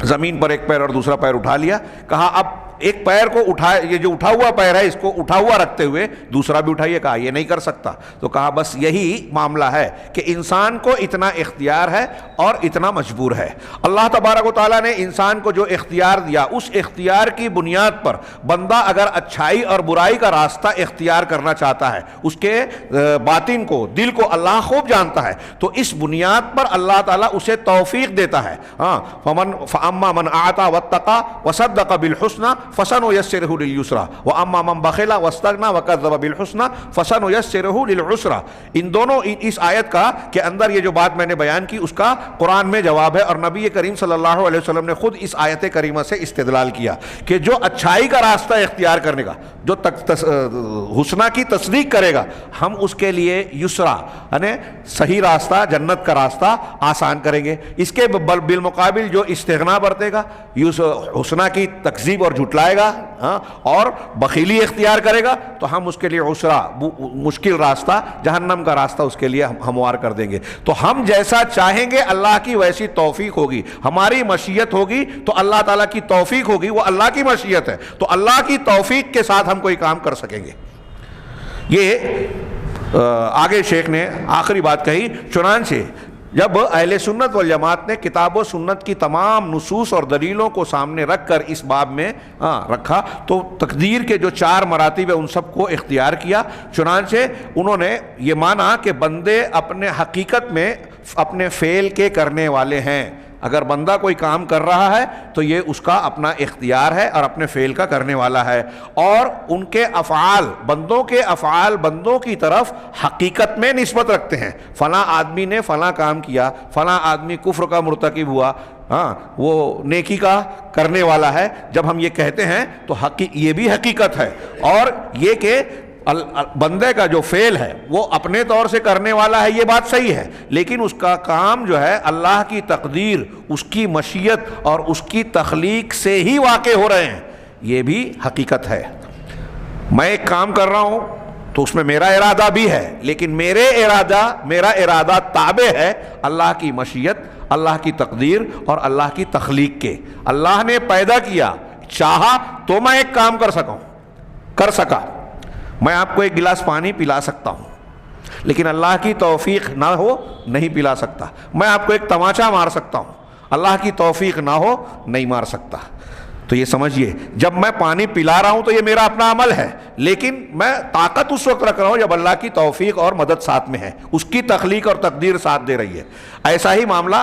زمین پر ایک پیر اور دوسرا پیر اٹھا لیا، کہا اب ایک پیر کو اٹھائے، یہ جو اٹھا ہوا پیر ہے اس کو اٹھا ہوا رکھتے ہوئے دوسرا بھی اٹھائیے، کہا یہ نہیں کر سکتا۔ تو کہا بس یہی معاملہ ہے کہ انسان کو اتنا اختیار ہے اور اتنا مجبور ہے۔ اللہ تبارک و تعالیٰ نے انسان کو جو اختیار دیا، اس اختیار کی بنیاد پر بندہ اگر اچھائی اور برائی کا راستہ اختیار کرنا چاہتا ہے، اس کے باطن کو، دل کو اللہ خوب جانتا ہے، تو اس بنیاد پر اللہ تعالیٰ اسے توفیق دیتا ہے۔ ہاں، فَأَمَّا مَنْ أَعْطَى وَاتَّقَى وَصَدَّقَ بِالْحُسْنَى فَسَنُيَسِّرُهُ لِلْيُسْرَى وَأَمَّا مَنْ بَخِلَ وَاسْتَغْنَى وَكَذَّبَ بِالْحُسْنَى فَسَنُيَسِّرُهُ لِلْعُسْرَى۔ ان دونوں اس آیت کا کہ اندر یہ جو بات میں نے بیان کی اس کا قرآن میں جواب ہے، اور نبی کریم صلی اللہ علیہ وسلم نے خود اس آیت کریمہ سے استدلال کیا کہ جو اچھائی کا راستہ اختیار کرنے کا، جو حسنہ کی تصدیق کرے گا، ہم اس کے لیے یسرا یعنی صحیح راستہ، جنت کا راستہ آسان کریں گے۔ اس کے بالمقابل جو استغنا برتے گا، حسنہ کی تکذیب اور جھٹلائے گا اور بخیلی اختیار کرے گا، تو ہم اس کے لیے عسرا، مشکل راستہ، جہنم کا راستہ اس کے لیے ہموار کر دیں گے۔ تو ہم جیسا چاہیں گے اللہ کی ویسی توفیق ہوگی، ہماری مشیت ہوگی تو اللہ تعالیٰ کی توفیق ہوگی، وہ اللہ کی مشیت ہے تو اللہ کی توفیق کے ساتھ ہم کوئی کام کر سکیں گے۔ یہ آگے شیخ نے آخری بات کہی، چنانچہ جب اہل سنت والجماعت نے کتاب و سنت کی تمام نصوص اور دلیلوں کو سامنے رکھ کر اس باب میں رکھا تو تقدیر کے جو 4 مراتب ہیں ان سب کو اختیار کیا. چنانچہ انہوں نے یہ مانا کہ بندے اپنے حقیقت میں اپنے فعل کے کرنے والے ہیں. اگر بندہ کوئی کام کر رہا ہے تو یہ اس کا اپنا اختیار ہے اور اپنے فعل کا کرنے والا ہے, اور ان کے افعال, بندوں کے افعال بندوں کی طرف حقیقت میں نسبت رکھتے ہیں. فلاں آدمی نے فلاں کام کیا, فلاں آدمی کفر کا مرتکب ہوا, وہ نیکی کا کرنے والا ہے. جب ہم یہ کہتے ہیں تو یہ بھی حقیقت ہے, اور یہ کہ بندے کا جو فعل ہے وہ اپنے طور سے کرنے والا ہے, یہ بات صحیح ہے, لیکن اس کا کام جو ہے اللہ کی تقدیر, اس کی مشیت اور اس کی تخلیق سے ہی واقع ہو رہے ہیں, یہ بھی حقیقت ہے. میں ایک کام کر رہا ہوں تو اس میں میرا ارادہ بھی ہے, لیکن میرا ارادہ تابع ہے اللہ کی مشیت, اللہ کی تقدیر اور اللہ کی تخلیق کے. اللہ نے پیدا کیا, چاہا تو میں ایک کام کر سکا. میں آپ کو ایک گلاس پانی پلا سکتا ہوں, لیکن اللہ کی توفیق نہ ہو نہیں پلا سکتا. میں آپ کو ایک تماچا مار سکتا ہوں, اللہ کی توفیق نہ ہو نہیں مار سکتا. تو یہ سمجھیے, جب میں پانی پلا رہا ہوں تو یہ میرا اپنا عمل ہے, لیکن میں طاقت اس وقت رکھ رہا ہوں جب اللہ کی توفیق اور مدد ساتھ میں ہے, اس کی تخلیق اور تقدیر ساتھ دے رہی ہے. ایسا ہی معاملہ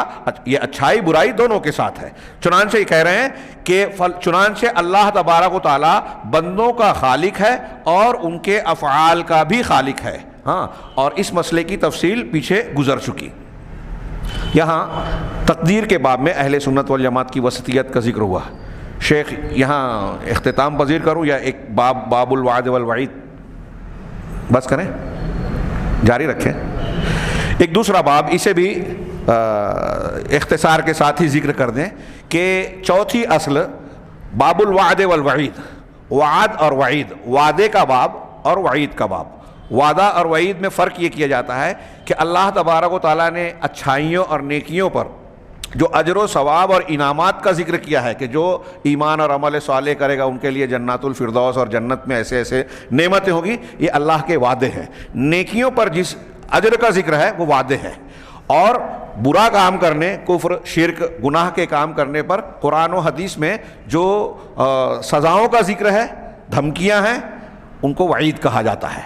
یہ اچھائی برائی دونوں کے ساتھ ہے. چنانچہ یہ کہہ رہے ہیں کہ چنانچہ اللہ تبارک و تعالیٰ بندوں کا خالق ہے اور ان کے افعال کا بھی خالق ہے. اور اس مسئلے کی تفصیل پیچھے گزر چکی. یہاں تقدیر کے باب میں اہل سنت والجماعت کی وسطیت کا ذکر ہوا. شیخ یہاں اختتام پذیر کروں یا ایک باب الوعد والوعید بس کریں, جاری رکھیں. ایک دوسرا باب, اسے بھی اختصار کے ساتھ ہی ذکر کر دیں کہ چوتھی اصل باب الوعد والوعید, وعد اور وعید, وعدے کا باب اور وعید کا باب. وعدہ اور وعید میں فرق یہ کیا جاتا ہے کہ اللہ تبارک و تعالیٰ نے اچھائیوں اور نیکیوں پر جو اجر و ثواب اور انعامات کا ذکر کیا ہے کہ جو ایمان اور عمل صالح کرے گا ان کے لیے جنات الفردوس اور جنت میں ایسے ایسے نعمتیں ہوگی, یہ اللہ کے وعدے ہیں. نیکیوں پر جس اجر کا ذکر ہے وہ وعدے ہیں, اور برا کام کرنے, کفر, شرک, گناہ کے کام کرنے پر قرآن و حدیث میں جو سزاؤں کا ذکر ہے, دھمکیاں ہیں, ان کو وعید کہا جاتا ہے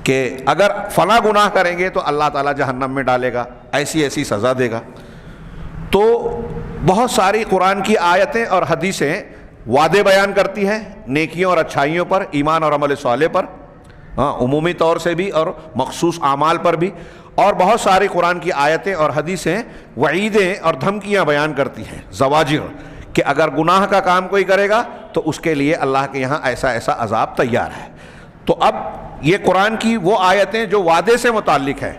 کہ اگر فلاں گناہ کریں گے تو اللہ تعالیٰ جہنم میں ڈالے گا, ایسی ایسی سزا دے گا. تو بہت ساری قرآن کی آیتیں اور حدیثیں وعدے بیان کرتی ہیں نیکیوں اور اچھائیوں پر, ایمان اور عمل صالح پر, عمومی طور سے بھی اور مخصوص اعمال پر بھی. اور بہت ساری قرآن کی آیتیں اور حدیثیں وعیدیں اور دھمکیاں بیان کرتی ہیں, زواجر, کہ اگر گناہ کا کام کوئی کرے گا تو اس کے لیے اللہ کے یہاں ایسا ایسا عذاب تیار ہے. تو اب یہ قرآن کی وہ آیتیں جو وعدے سے متعلق ہیں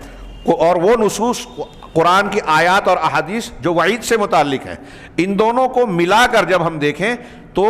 اور وہ نصوص قرآن کی آیات اور احادیث جو وعید سے متعلق ہیں, ان دونوں کو ملا کر جب ہم دیکھیں تو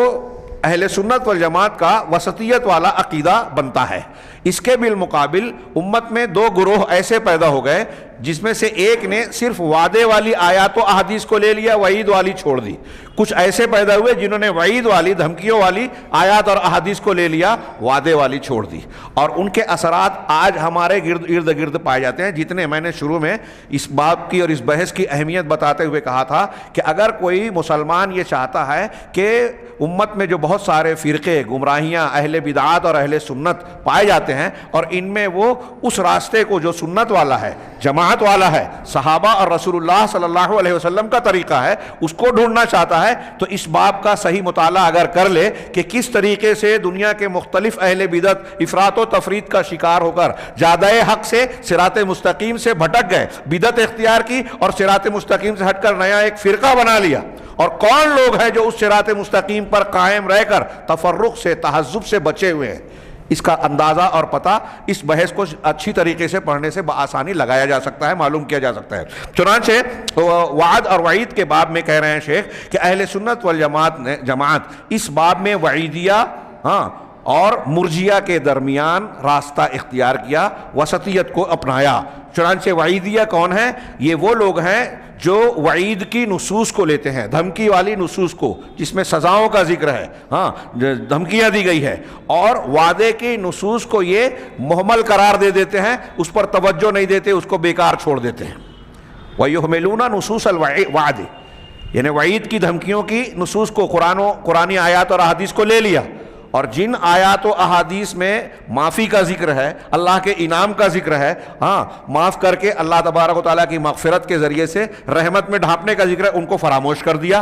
اہل سنت والجماعت کا وسطیت والا عقیدہ بنتا ہے. اس کے بالمقابل امت میں 2 گروہ ایسے پیدا ہو گئے جس میں سے ایک نے صرف وعدے والی آیات و احادیث کو لے لیا, وعید والی چھوڑ دی. کچھ ایسے پیدا ہوئے جنہوں نے وعید والی, دھمکیوں والی آیات اور احادیث کو لے لیا, وعدے والی چھوڑ دی. اور ان کے اثرات آج ہمارے ارد گرد پائے جاتے ہیں. جتنے میں نے شروع میں اس باب کی اور اس بحث کی اہمیت بتاتے ہوئے کہا تھا کہ اگر کوئی مسلمان یہ چاہتا ہے کہ امت میں جو بہت سارے فرقے, گمراہیاں, اہل بدعات اور اہل سنت پائے جاتے ہیں, اور ان میں وہ اس راستے کو جو سنت والا ہے, جماعت والا ہے, صحابہ اور رسول اللہ صلی اللہ علیہ وسلم کا طریقہ ہے, اس کو ڈھونڈنا چاہتا ہے, تو اس باب کا صحیح مطالعہ اگر کر لے کہ کس طریقے سے دنیا کے مختلف اہل بدعت افراط و تفریط کا شکار ہو کر جادہ حق سے, صراط مستقیم سے بھٹک گئے, بدعت اختیار کی اور صراط مستقیم سے ہٹ کر نیا ایک فرقہ بنا لیا, اور کون لوگ ہیں جو اس صراط مستقیم پر قائم رہ کر تفرق سے, تہذب سے بچے ہوئے ہیں. اس کا اندازہ اور پتہ اس بحث کو اچھی طریقے سے پڑھنے سے بآسانی لگایا جا سکتا ہے, معلوم کیا جا سکتا ہے. چنانچہ وعد اور وعید کے باب میں کہہ رہے ہیں شیخ کہ اہل سنت والجماعت اس باب میں وعیدیہ اور مرجیہ کے درمیان راستہ اختیار کیا, وسطیت کو اپنایا. چنانچہ وعیدیہ کون ہیں؟ یہ وہ لوگ ہیں جو وعید کی نصوص کو لیتے ہیں, دھمکی والی نصوص کو جس میں سزاؤں کا ذکر ہے, دھمکیاں دی گئی ہے, اور وعدے کی نصوص کو یہ محمل قرار دے دیتے ہیں, اس پر توجہ نہیں دیتے, اس کو بیکار چھوڑ دیتے ہیں. وَيُحْمِلُونَ نُصُوصَ الْوَعْدِ، یعنی وعید کی دھمکیوں کی نصوص کو قرآنی آیات اور احادیث کو لے لیا، اور جن آیات و احادیث میں معافی کا ذکر ہے، اللہ کے انعام کا ذکر ہے، ہاں معاف کر کے اللہ تبارک و تعالیٰ کی مغفرت کے ذریعے سے رحمت میں ڈھانپنے کا ذکر ہے، ان کو فراموش کر دیا۔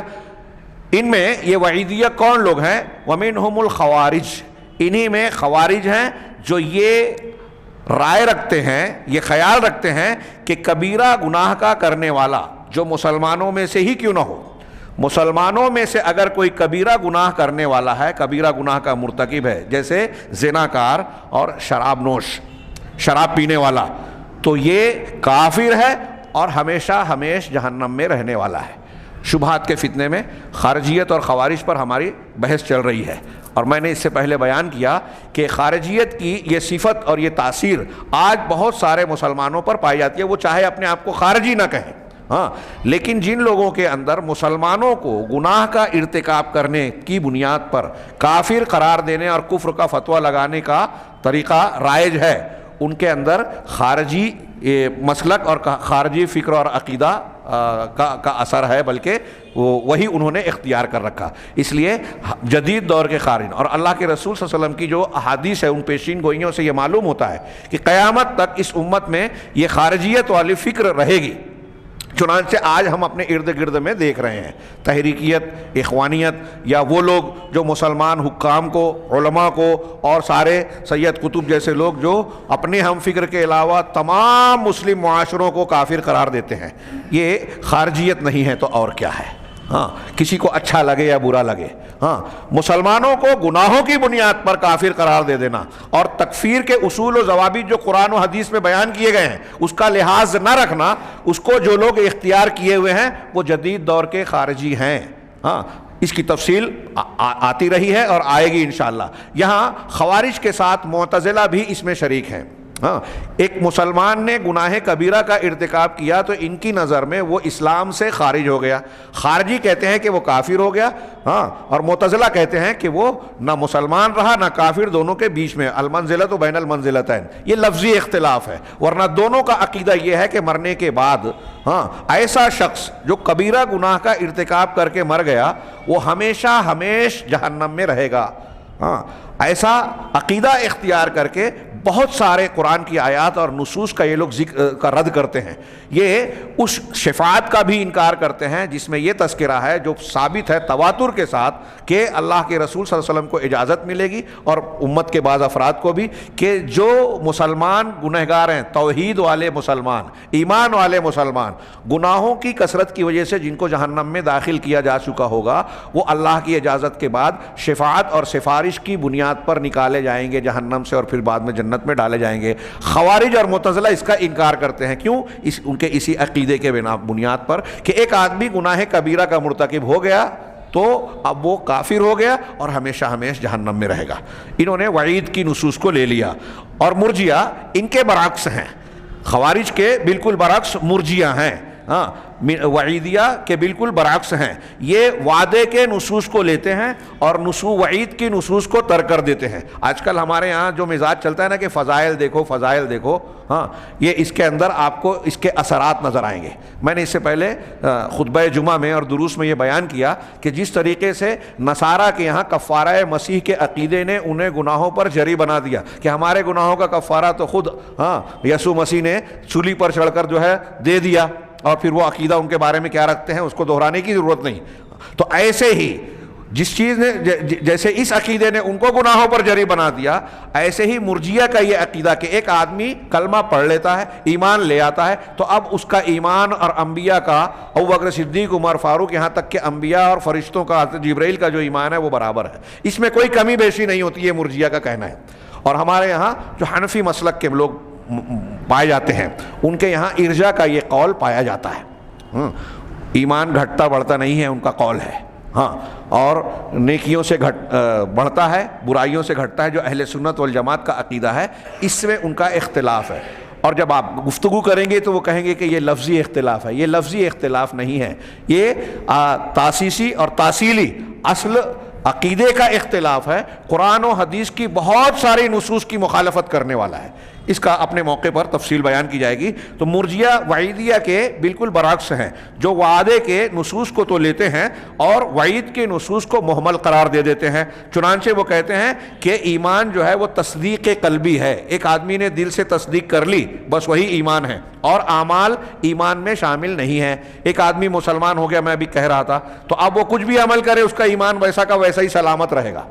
ان میں یہ وعیدیہ کون لوگ ہیں؟ وَمِنْهُمُ الْخَوَارِجِ، انہی میں خوارج ہیں جو یہ رائے رکھتے ہیں، یہ خیال رکھتے ہیں کہ کبیرہ گناہ کا کرنے والا جو مسلمانوں میں سے ہی کیوں نہ ہو، مسلمانوں میں سے اگر کوئی کبیرہ گناہ کرنے والا ہے، کبیرہ گناہ کا مرتکب ہے، جیسے زناکار اور شراب نوش، شراب پینے والا، تو یہ کافر ہے اور ہمیشہ جہنم میں رہنے والا ہے۔ شبہات کے فتنے میں خارجیت اور خوارج پر ہماری بحث چل رہی ہے، اور میں نے اس سے پہلے بیان کیا کہ خارجیت کی یہ صفت اور یہ تاثیر آج بہت سارے مسلمانوں پر پائی جاتی ہے، وہ چاہے اپنے آپ کو خارجی نہ کہیں، ہاں، لیکن جن لوگوں کے اندر مسلمانوں کو گناہ کا ارتکاب کرنے کی بنیاد پر کافر قرار دینے اور کفر کا فتویٰ لگانے کا طریقہ رائج ہے، ان کے اندر خارجی مسلک اور خارجی فکر اور عقیدہ کا اثر ہے، بلکہ وہی انہوں نے اختیار کر رکھا۔ اس لیے جدید دور کے خارج اور اللہ کے رسول صلی اللہ علیہ وسلم کی جو احادیث ہے، ان پیشین گوئیوں سے یہ معلوم ہوتا ہے کہ قیامت تک اس امت میں یہ خارجیت والی فکر رہے گی۔ چنانچہ آج ہم اپنے ارد گرد میں دیکھ رہے ہیں تحریکیت، اخوانیت، یا وہ لوگ جو مسلمان حکام کو، علماء کو اور سارے سید قطب جیسے لوگ جو اپنے ہم فکر کے علاوہ تمام مسلم معاشروں کو کافر قرار دیتے ہیں، یہ خارجیت نہیں ہے تو اور کیا ہے؟ ہاں، کسی کو اچھا لگے یا برا لگے، ہاں، مسلمانوں کو گناہوں کی بنیاد پر کافر قرار دے دینا اور تکفیر کے اصول و ضوابط جو قرآن و حدیث میں بیان کیے گئے ہیں اس کا لحاظ نہ رکھنا، اس کو جو لوگ اختیار کیے ہوئے ہیں وہ جدید دور کے خارجی ہیں۔ ہاں، اس کی تفصیل آتی رہی ہے اور آئے گی انشاءاللہ۔ یہاں خوارج کے ساتھ معتزلہ بھی اس میں شریک ہیں۔ ہاں، ایک مسلمان نے گناہ کبیرہ کا ارتکاب کیا تو ان کی نظر میں وہ اسلام سے خارج ہو گیا، خارجی کہتے ہیں کہ وہ کافر ہو گیا، ہاں، اور معتزلہ کہتے ہیں کہ وہ نہ مسلمان رہا نہ کافر، دونوں کے بیچ میں المنزلۃ بین المنزلتین، یہ لفظی اختلاف ہے، ورنہ دونوں کا عقیدہ یہ ہے کہ مرنے کے بعد ہاں ایسا شخص جو کبیرہ گناہ کا ارتکاب کر کے مر گیا وہ ہمیشہ جہنم میں رہے گا۔ ہاں، ایسا عقیدہ اختیار کر کے بہت سارے قرآن کی آیات اور نصوص کا یہ لوگ ذکر کا رد کرتے ہیں، یہ اس شفاعت کا بھی انکار کرتے ہیں جس میں یہ تذکرہ ہے جو ثابت ہے تواتر کے ساتھ کہ اللہ کے رسول صلی اللہ علیہ وسلم کو اجازت ملے گی اور امت کے بعض افراد کو بھی، کہ جو مسلمان گنہگار ہیں، توحید والے مسلمان، ایمان والے مسلمان، گناہوں کی کثرت کی وجہ سے جن کو جہنم میں داخل کیا جا چکا ہوگا، وہ اللہ کی اجازت کے بعد شفاعت اور سفارش کی بنیاد پر نکالے جائیں گے جہنم سے اور پھر بعد میں جنت میں ڈالے جائیں گے۔ خوارج اور معتزلہ اس کا انکار کرتے ہیں، کیوں؟ ان کے اسی عقیدے کے بنیاد پر کہ ایک آدمی گناہ کبیرہ کا مرتکب ہو گیا تو اب وہ کافر ہو گیا اور ہمیشہ جہنم میں رہے گا۔ انہوں نے وعید کی نصوص کو لے لیا، اور مرجیہ ان کے برعکس ہیں، خوارج کے بالکل برعکس مرجیہ ہیں، ہاں، وعیدیہ کے بالکل برعکس ہیں، یہ وعدے کے نصوص کو لیتے ہیں اور وعید کی نصوص کو ترک کر دیتے ہیں۔ آج کل ہمارے یہاں جو مزاج چلتا ہے نا کہ فضائل دیکھو فضائل دیکھو، ہاں، یہ اس کے اندر آپ کو اس کے اثرات نظر آئیں گے۔ میں نے اس سے پہلے خطبہ جمعہ میں اور دروس میں یہ بیان کیا کہ جس طریقے سے نصارہ کے یہاں کفارہ مسیح کے عقیدے نے انہیں گناہوں پر جری بنا دیا کہ ہمارے گناہوں کا کفارہ تو خود یسوع مسیح نے صلیب پر چڑھ کر جو ہے دے دیا، اور پھر وہ عقیدہ ان کے بارے میں کیا رکھتے ہیں اس کو دہرانے کی ضرورت نہیں۔ تو ایسے ہی جس چیز نے جیسے اس عقیدے نے ان کو گناہوں پر جری بنا دیا، ایسے ہی مرجیہ کا یہ عقیدہ کہ ایک آدمی کلمہ پڑھ لیتا ہے، ایمان لے آتا ہے، تو اب اس کا ایمان اور انبیاء کا، ابوبکر صدیق، عمر فاروق، یہاں تک کہ انبیاء اور فرشتوں کا، جبرائیل کا جو ایمان ہے وہ برابر ہے، اس میں کوئی کمی بیشی نہیں ہوتی، یہ مرجیہ کا کہنا ہے۔ اور ہمارے یہاں جو حنفی مسلک کے لوگ پائے جاتے ہیں ان کے یہاں ارجاء کا یہ قول پایا جاتا ہے، ایمان گھٹتا بڑھتا نہیں ہے ان کا قول ہے، ہاں، اور نیکیوں سے بڑھتا ہے، برائیوں سے گھٹتا ہے، جو اہل سنت والجماعت کا عقیدہ ہے، اس میں ان کا اختلاف ہے۔ اور جب آپ گفتگو کریں گے تو وہ کہیں گے کہ یہ لفظی اختلاف ہے، یہ لفظی اختلاف نہیں ہے، یہ تاسیسی اور تاصیلی اصل عقیدے کا اختلاف ہے، قرآن و حدیث کی بہت ساری نصوص کی مخالفت کرنے والا ہے۔ اس کا اپنے موقع پر تفصیل بیان کی جائے گی۔ تو مرجیہ وعیدیہ کے بالکل برعکس ہیں، جو وعدے کے نصوص کو تو لیتے ہیں اور وعید کے نصوص کو محمل قرار دے دیتے ہیں۔ چنانچہ وہ کہتے ہیں کہ ایمان جو ہے وہ تصدیق قلبی ہے، ایک آدمی نے دل سے تصدیق کر لی بس وہی ایمان ہے، اور اعمال ایمان میں شامل نہیں ہیں۔ ایک آدمی مسلمان ہو گیا، میں ابھی کہہ رہا تھا، تو اب وہ کچھ بھی عمل کرے اس کا ایمان ویسا کا ویسا ہی سلامت رہے گا۔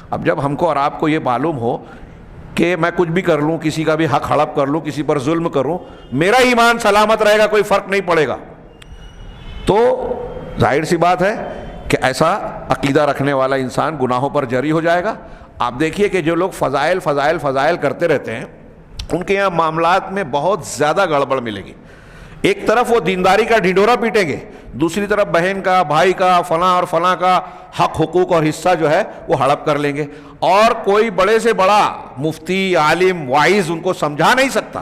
اب جب ہم کو اور آپ کو یہ معلوم ہو کہ میں کچھ بھی کر لوں، کسی کا بھی حق ہڑپ کر لوں، کسی پر ظلم کروں، میرا ایمان سلامت رہے گا، کوئی فرق نہیں پڑے گا، تو ظاہر سی بات ہے کہ ایسا عقیدہ رکھنے والا انسان گناہوں پر جری ہو جائے گا۔ آپ دیکھیے کہ جو لوگ فضائل فضائل فضائل کرتے رہتے ہیں، ان کے یہاں معاملات میں بہت زیادہ گڑبڑ ملے گی۔ ایک طرف وہ دینداری کا ڈھنڈورا پیٹیں گے، دوسری طرف بہن کا، بھائی کا، فلاں اور فلاں کا حق حقوق اور حصہ جو ہے وہ ہڑپ کر لیں گے، اور کوئی بڑے سے بڑا مفتی، عالم، واعظ ان کو سمجھا نہیں سکتا،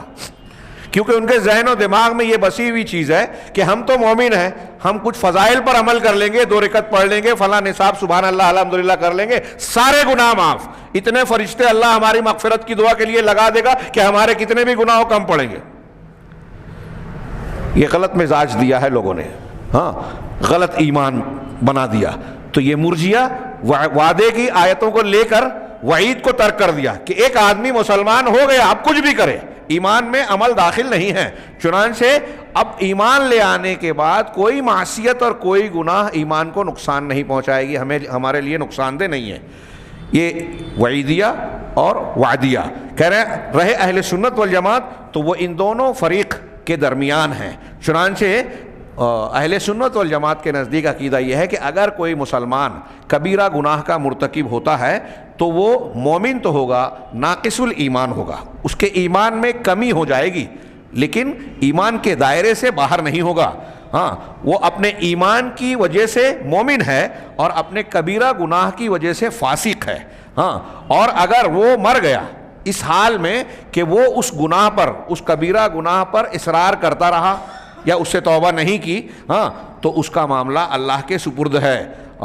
کیونکہ ان کے ذہن و دماغ میں یہ بسی ہوئی چیز ہے کہ ہم تو مومن ہیں، ہم کچھ فضائل پر عمل کر لیں گے، 2 رکعت پڑھ لیں گے، فلاں نصاب سبحان اللہ الحمدللہ کر لیں گے، سارے گناہ معاف، اتنے فرشتے اللہ ہماری مغفرت کی دعا کے لیے لگا دے گا کہ ہمارے کتنے بھی گناہ کم پڑیں گے۔ یہ غلط مزاج دیا ہے لوگوں نے، ہاں غلط ایمان بنا دیا۔ تو یہ مرجیہ وعدے کی آیتوں کو لے کر وعید کو ترک کر دیا کہ ایک آدمی مسلمان ہو گیا، اب کچھ بھی کرے، ایمان میں عمل داخل نہیں ہے۔ چنانچہ اب ایمان لے آنے کے بعد کوئی معصیت اور کوئی گناہ ایمان کو نقصان نہیں پہنچائے گی، ہمارے لیے نقصان دہ نہیں ہے۔ یہ وعیدیہ اور وعدیہ کہہ رہے اہل سنت والجماعت، تو وہ ان دونوں فریق کے درمیان ہیں۔ چنانچہ اہل سنت والجماعت کے نزدیک عقیدہ یہ ہے کہ اگر کوئی مسلمان کبیرہ گناہ کا مرتکب ہوتا ہے تو وہ مومن تو ہوگا، ناقص الایمان ہوگا، اس کے ایمان میں کمی ہو جائے گی، لیکن ایمان کے دائرے سے باہر نہیں ہوگا۔ ہاں وہ اپنے ایمان کی وجہ سے مومن ہے اور اپنے کبیرہ گناہ کی وجہ سے فاسق ہے۔ ہاں اور اگر وہ مر گیا اس حال میں کہ وہ اس گناہ پر، اس کبیرہ گناہ پر اصرار کرتا رہا یا اس سے توبہ نہیں کی، ہاں تو اس کا معاملہ اللہ کے سپرد ہے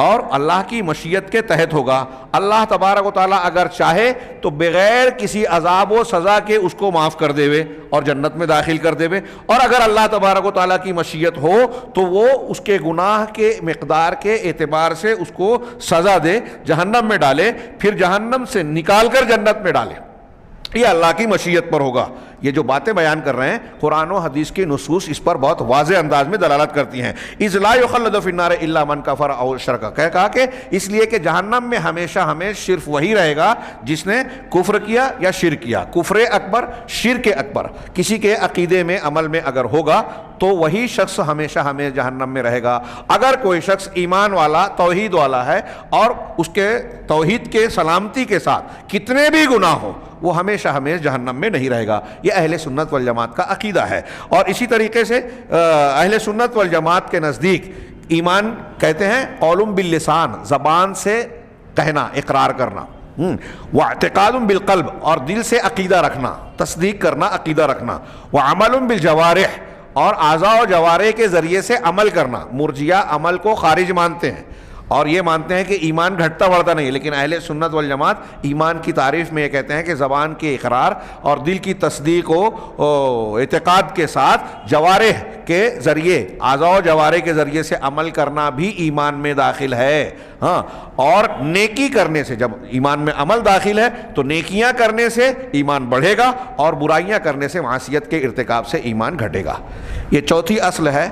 اور اللہ کی مشیت کے تحت ہوگا۔ اللہ تبارک و تعالیٰ اگر چاہے تو بغیر کسی عذاب و سزا کے اس کو معاف کر دے اور جنت میں داخل کر دے، اور اگر اللہ تبارک و تعالیٰ کی مشیت ہو تو وہ اس کے گناہ کے مقدار کے اعتبار سے اس کو سزا دے، جہنم میں ڈالے، پھر جہنم سے نکال کر جنت میں ڈالے۔ یہ اللہ کی مشیت پر ہوگا۔ یہ جو باتیں بیان کر رہے ہیں قرآن و حدیث کی نصوص اس پر بہت واضح انداز میں دلالت کرتی ہیں۔ اذ لا یخلد فی النار الا من کفر او شرک، کہا کہ اس لیے کہ جہنم میں ہمیشہ صرف وہی رہے گا جس نے کفر کیا یا شرک کیا، کفر اکبر، شرک اکبر، کسی کے عقیدے میں عمل میں اگر ہوگا تو وہی شخص ہمیشہ جہنم میں رہے گا۔ اگر کوئی شخص ایمان والا، توحید والا ہے اور اس کے توحید کے سلامتی کے ساتھ کتنے بھی گناہ ہو، وہ ہمیشہ جہنم میں نہیں رہے گا۔ یہ اہل سنت والجماعت کا عقیدہ ہے۔ اور اسی طریقے سے اہل سنت والجماعت کے نزدیک ایمان کہتے ہیں قول باللسان، زبان سے کہنا، اقرار کرنا، واعتقاد بالقلب، اور دل سے عقیدہ رکھنا، تصدیق کرنا، عقیدہ رکھنا، وعمل بالجوارح، اور اعضاء و جوارح کے ذریعے سے عمل کرنا۔ مرجیہ عمل کو خارج مانتے ہیں اور یہ مانتے ہیں کہ ایمان گھٹتا بڑھتا نہیں، لیکن اہل سنت والجماعت ایمان کی تعریف میں یہ کہتے ہیں کہ زبان کے اقرار اور دل کی تصدیق و اعتقاد کے ساتھ جوارح کے ذریعے، اعضاء و جوارح کے ذریعے سے عمل کرنا بھی ایمان میں داخل ہے۔ ہاں اور نیکی کرنے سے، جب ایمان میں عمل داخل ہے تو نیکیاں کرنے سے ایمان بڑھے گا اور برائیاں کرنے سے، معصیت کے ارتکاب سے ایمان گھٹے گا۔ یہ چوتھی اصل ہے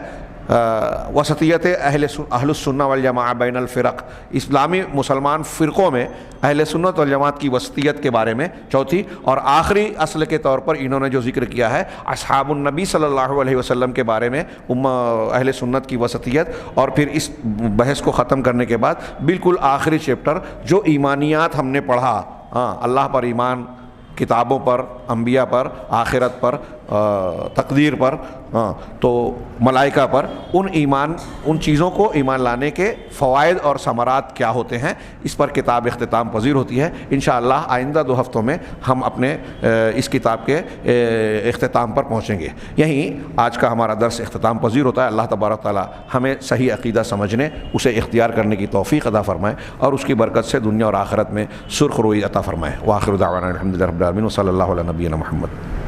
وسطیت اہل السنہ والجماعہ بین الفرق، اسلامی مسلمان فرقوں میں اہل سنت والجماعت کی وسطیت کے بارے میں چوتھی اور آخری اصل کے طور پر انہوں نے جو ذکر کیا ہے اصحاب النبی صلی اللہ علیہ وسلم کے بارے میں اہل سنت کی وسطیت، اور پھر اس بحث کو ختم کرنے کے بعد بالکل آخری چیپٹر جو ایمانیات ہم نے پڑھا، اللہ پر ایمان، کتابوں پر، انبیاء پر، آخرت پر، تقدیر پر، تو ملائکہ پر، ان چیزوں کو ایمان لانے کے فوائد اور ثمرات کیا ہوتے ہیں، اس پر کتاب اختتام پذیر ہوتی ہے۔ انشاءاللہ آئندہ 2 ہفتوں میں ہم اپنے اس کتاب کے اختتام پر پہنچیں گے۔ یہیں آج کا ہمارا درس اختتام پذیر ہوتا ہے۔ اللہ تبارک تعالیٰ ہمیں صحیح عقیدہ سمجھنے، اسے اختیار کرنے کی توفیق عطا فرمائے اور اس کی برکت سے دنیا اور آخرت میں سرخ روئی عطا فرمائے۔ وآخر دعوانا الحمدللہ رب العالمین، وصلی اللہ علی نبینا محمد۔